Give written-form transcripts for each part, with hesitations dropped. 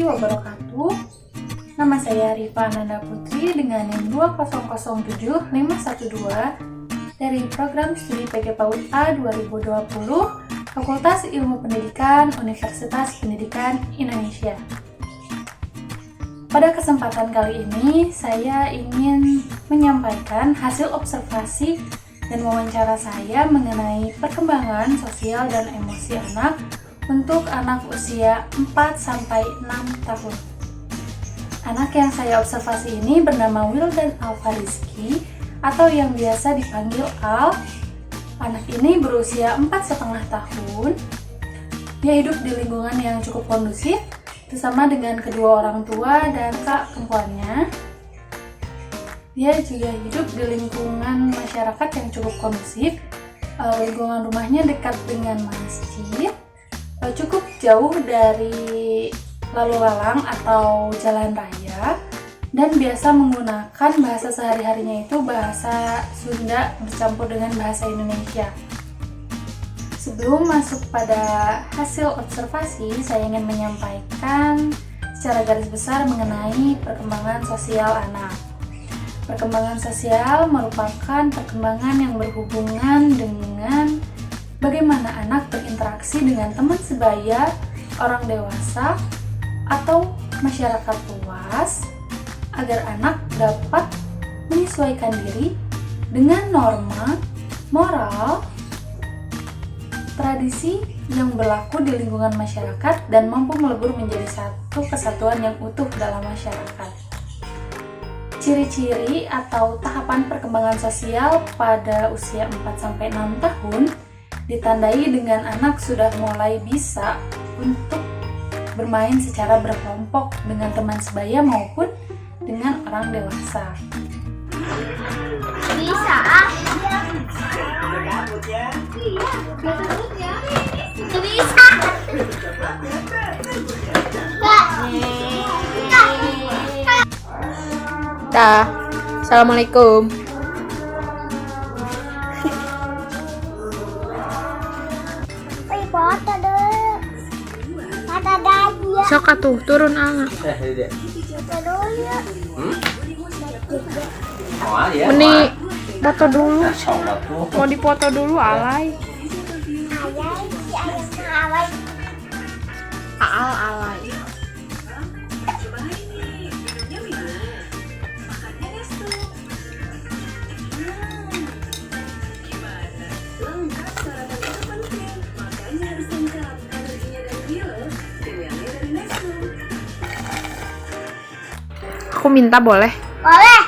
wabarakatuh. Nama saya Rifa Ananda Putri dengan NIM 2000512 dari Program Studi PG PAUD A 2020 Fakultas Ilmu Pendidikan Universitas Pendidikan Indonesia. Pada kesempatan kali ini, saya ingin menyampaikan hasil observasi dan wawancara saya mengenai perkembangan sosial dan emosi anak untuk anak usia 4-6 tahun. Anak yang saya observasi ini bernama Wildan Alfa Rizky atau yang biasa dipanggil Al. Anak ini berusia 4,5 tahun. Dia hidup di lingkungan yang cukup kondusif bersama dengan kedua orang tua dan kakak perempuannya. Dia juga hidup di lingkungan masyarakat yang cukup kondusif. Lingkungan rumahnya dekat dengan masjid, cukup jauh dari lalu lalang atau jalan raya, dan biasa menggunakan bahasa sehari-harinya itu bahasa Sunda bercampur dengan bahasa Indonesia. Sebelum masuk pada hasil observasi, saya ingin menyampaikan secara garis besar mengenai perkembangan sosial anak. Perkembangan sosial merupakan perkembangan yang berhubungan dengan bagaimana anak berinteraksi dengan teman sebaya, orang dewasa, atau masyarakat luas agar anak dapat menyesuaikan diri dengan norma, moral, tradisi yang berlaku di lingkungan masyarakat dan mampu melebur menjadi satu kesatuan yang utuh dalam masyarakat. Ciri-ciri atau tahapan perkembangan sosial pada usia 4-6 tahun ditandai dengan anak sudah mulai bisa untuk bermain secara berkelompok dengan teman sebaya maupun dengan orang dewasa. Bisa bisa. Dah. Assalamualaikum. Foto dulu. Ada dia. Sok atuh turun anak. Foto dulu ya. Meni foto dulu. Mau dipoto dulu alay. Alay. Aku minta boleh? Boleh.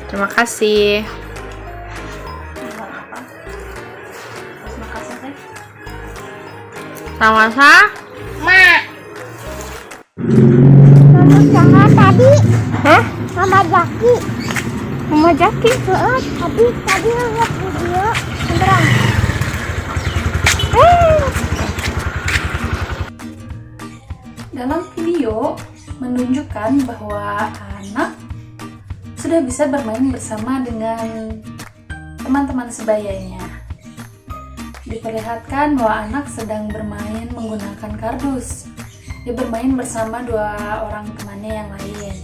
Terima kasih. Sama-sama. Ma. Mama sama tadi. Hah? Mama Jaki. Mama Jaki? Tadi lihat video beneran. Dalam video menunjukkan bahwa anak sudah bisa bermain bersama dengan teman-teman sebayanya. Diperlihatkan bahwa anak sedang bermain menggunakan kardus. Dia bermain bersama dua orang temannya yang lain.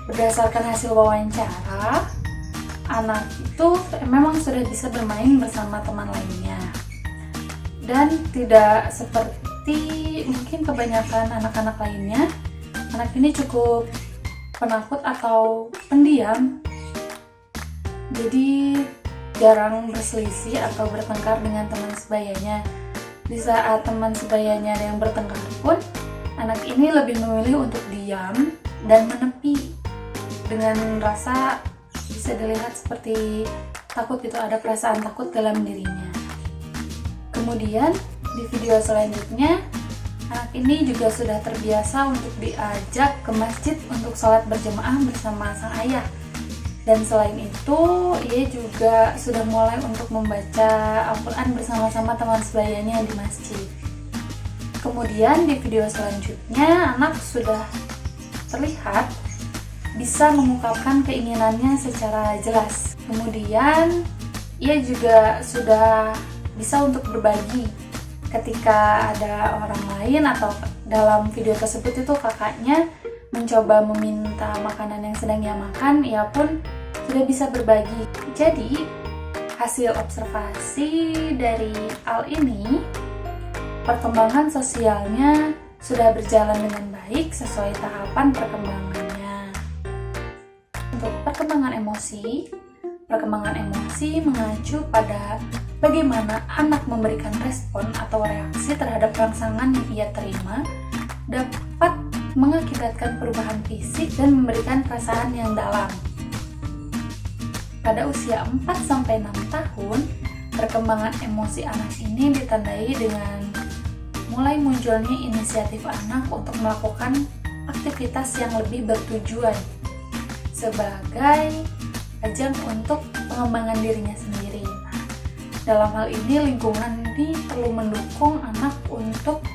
Berdasarkan hasil wawancara, anak itu memang sudah bisa bermain bersama teman lainnya. Dan tidak seperti mungkin kebanyakan anak-anak lainnya, anak ini cukup penakut atau pendiam. Jadi jarang berselisih atau bertengkar dengan teman sebayanya. Di saat teman sebayanya ada yang bertengkar pun, anak ini lebih memilih untuk diam dan menepi dengan rasa bisa dilihat seperti takut gitu, ada perasaan takut dalam dirinya. Kemudian di video selanjutnya, anak ini juga sudah terbiasa untuk diajak ke masjid untuk sholat berjamaah bersama sang ayah. Dan selain itu, ia juga sudah mulai untuk membaca Al-Quran bersama-sama teman sebayanya di masjid. Kemudian di video selanjutnya, anak sudah terlihat bisa mengungkapkan keinginannya secara jelas. Kemudian ia juga sudah bisa untuk berbagi ketika ada orang lain atau dalam video tersebut itu kakaknya mencoba meminta makanan yang sedang ia makan, ia pun sudah bisa berbagi. Jadi hasil observasi dari Al ini, perkembangan sosialnya sudah berjalan dengan baik sesuai tahapan perkembangannya. Untuk perkembangan emosi mengacu pada bagaimana anak memberikan respon atau reaksi terhadap rangsangan yang ia terima dapat mengakibatkan perubahan fisik dan memberikan perasaan yang dalam. Pada usia 4-6 tahun, perkembangan emosi anak ini ditandai dengan mulai munculnya inisiatif anak untuk melakukan aktivitas yang lebih bertujuan sebagai ajang untuk pengembangan dirinya sendiri. Dalam hal ini, lingkungan ini perlu mendukung anak untuk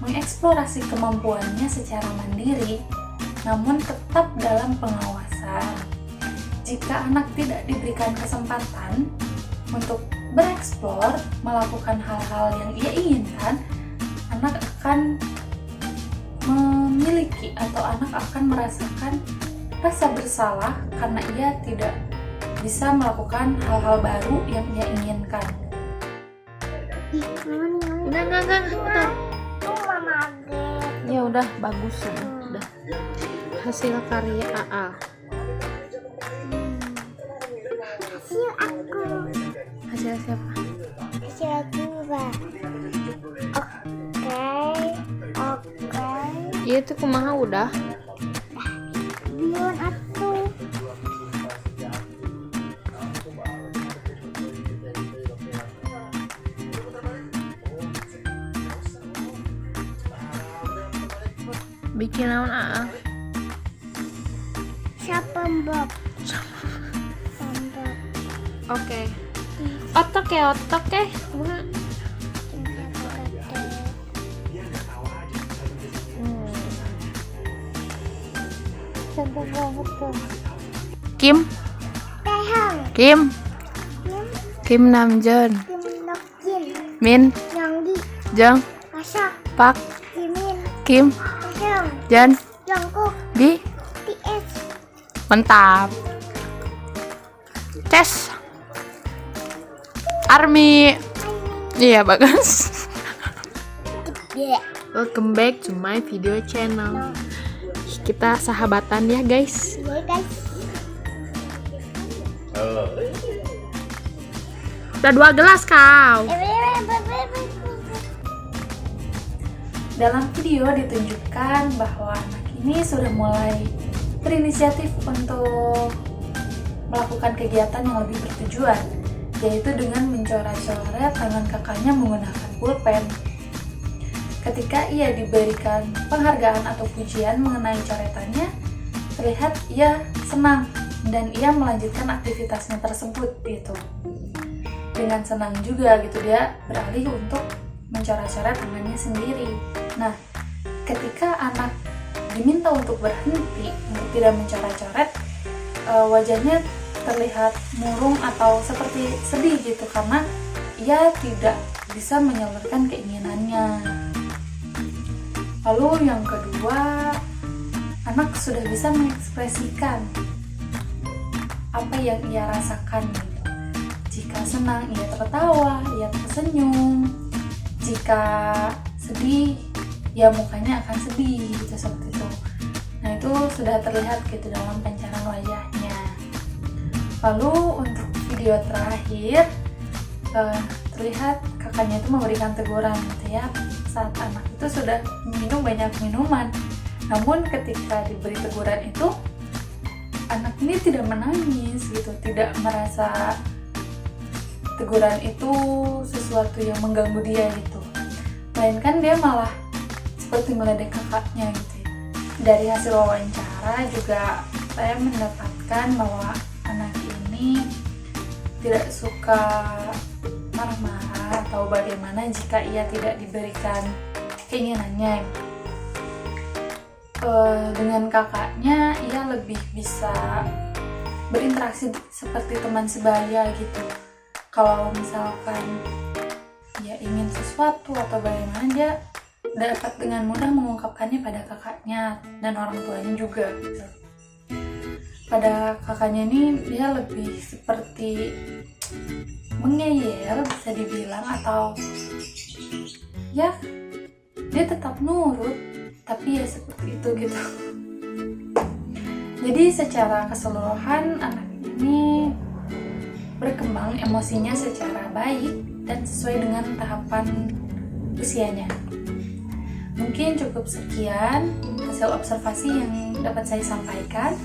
mengeksplorasi kemampuannya secara mandiri, namun tetap dalam pengawasan. Jika anak tidak diberikan kesempatan untuk bereksplor, melakukan hal-hal yang ia inginkan, anak akan memiliki atau anak akan merasakan rasa bersalah karena ia tidak bisa melakukan hal-hal baru yang ia inginkan. Enggak, bentar. Mama Ya udah, bagus ya. Udah. Hasil karya AA. hasil aku. Hasil siapa? Hasil aku, Pak. Oke. Iya itu kumaha udah. Bion aku. Bikin naon AA? Siapa Bob? Oke. Otak ya. Bunga. Siapa Bob tuh? Kim Tehang. Kim Namjoon. Kim Nokin. Min Yonggi. Jung Masak. Park Jimin. Kim Taehyung. Jan Jungkook. Bi. TS. Mantap. Tes Army. Iya bagus. Yeah. Welcome back to my video channel. Kita sahabatan ya guys. Yeah, guys. Udah 2 gelas kau. Dalam video ditunjukkan bahwa anak ini sudah mulai berinisiatif untuk melakukan kegiatan yang lebih bertujuan, yaitu dengan mencoret-coret tangan kakaknya menggunakan pulpen. Ketika ia diberikan penghargaan atau pujian mengenai coretannya, terlihat ia senang dan ia melanjutkan aktivitasnya tersebut gitu. Dengan senang juga gitu dia beralih untuk mencoret-coret tangannya sendiri. Nah, ketika anak diminta untuk berhenti untuk tidak mencoret-coret, wajahnya terlihat murung atau seperti sedih gitu karena ia tidak bisa menyalurkan keinginannya. Lalu yang kedua, anak sudah bisa mengekspresikan apa yang ia rasakan gitu. Jika senang ia tertawa, ia tersenyum. Jika sedih, ya mukanya akan sedih gitu seperti itu. Nah itu sudah terlihat gitu dalam pancaran wajahnya. Lalu untuk video terakhir, terlihat kakaknya itu memberikan teguran gitu ya saat anak itu sudah minum banyak minuman. Namun ketika diberi teguran itu, anak ini tidak menangis gitu, tidak merasa teguran itu sesuatu yang mengganggu dia gitu, melainkan dia malah seperti meledek kakaknya gitu ya. Dari hasil wawancara juga saya mendapatkan bahwa anak ini tidak suka marah-marah atau bagaimana jika ia tidak diberikan keinginannya. Dengan kakaknya ia lebih bisa berinteraksi seperti teman sebaya gitu. Kalau misalkan dia ingin sesuatu atau bagaimana, dia dapat dengan mudah mengungkapkannya pada kakaknya dan orang tuanya juga gitu. Pada kakaknya ini dia lebih seperti mengeyel bisa dibilang, atau ya dia tetap nurut tapi ya seperti itu gitu. Jadi secara keseluruhan anak ini berkembang emosinya secara baik dan sesuai dengan tahapan usianya. Mungkin cukup sekian hasil observasi yang dapat saya sampaikan.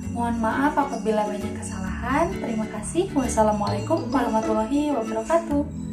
Mohon maaf apabila banyak kesalahan. Terima kasih. Wassalamualaikum warahmatullahi wabarakatuh.